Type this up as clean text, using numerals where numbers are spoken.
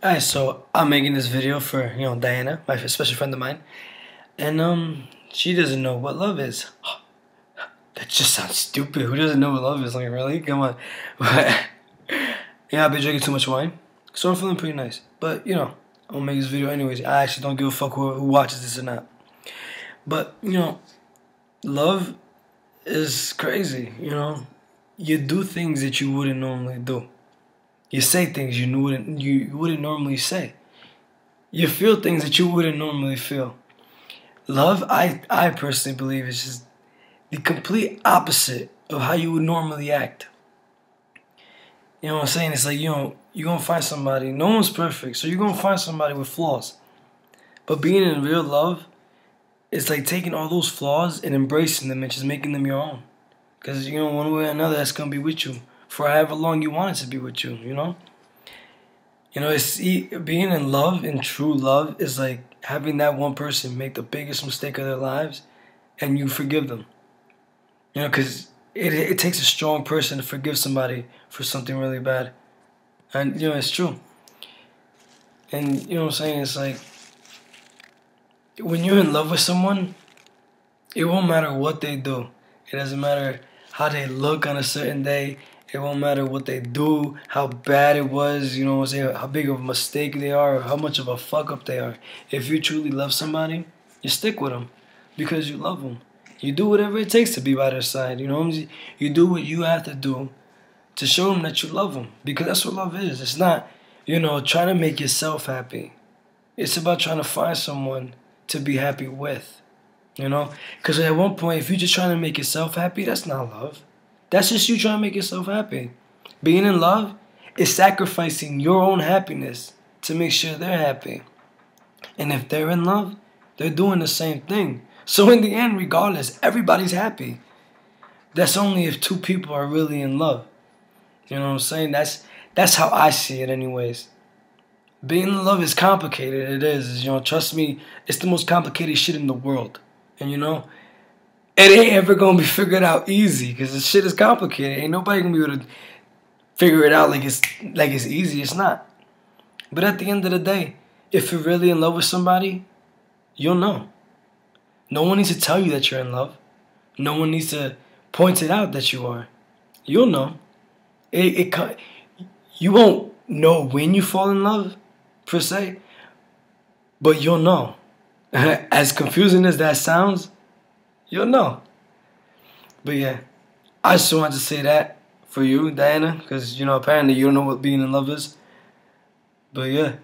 Alright, so I'm making this video for, Diana, my special friend of mine. And she doesn't know what love is. That just sounds stupid. Who doesn't know what love is? Like, really? Come on. But, yeah, I've been drinking too much wine. So I'm feeling pretty nice. But, I'm gonna make this video anyways. I actually don't give a fuck who watches this or not. But, love is crazy, You do things that you wouldn't normally do. You say things you wouldn't normally say. You feel things that you wouldn't normally feel. Love, I personally believe, is just the complete opposite of how you would normally act. You know what I'm saying? It's like, you're going to find somebody. No one's perfect, so you're going to find somebody with flaws. But being in real love, it's like taking all those flaws and embracing them and just making them your own. Because, one way or another, that's going to be with you for however long you want it to be with you, it's being in love, in true love, is like having that one person make the biggest mistake of their lives and you forgive them. Because it takes a strong person to forgive somebody for something really bad. And, it's true. And, what I'm saying? It's like, when you're in love with someone, it won't matter what they do. It doesn't matter how they look on a certain day. It won't matter what they do, how bad it was, how big of a mistake they are, or how much of a fuck up they are. If you truly love somebody, you stick with them because you love them. You do whatever it takes to be by their side. You do what you have to do to show them that you love them, because that's what love is. It's not, trying to make yourself happy. It's about trying to find someone to be happy with. Because at one point, if you're just trying to make yourself happy, that's not love. That's just you trying to make yourself happy. Being in love is sacrificing your own happiness to make sure they're happy. And if they're in love, they're doing the same thing. So in the end, regardless, everybody's happy. That's only if two people are really in love. You know what I'm saying? That's how I see it anyways. Being in love is complicated. It is. Trust me, it's the most complicated shit in the world. And it ain't ever gonna be figured out easy, because this shit is complicated. Ain't nobody gonna be able to figure it out like it's easy. It's not. But at the end of the day, if you're really in love with somebody, you'll know. No one needs to tell you that you're in love. No one needs to point it out that you are. You'll know. You won't know when you fall in love, per se, but you'll know. As confusing as that sounds, you'll know. But yeah, I just wanted to say that for you, Diana, because, apparently you don't know what being in love is. But yeah.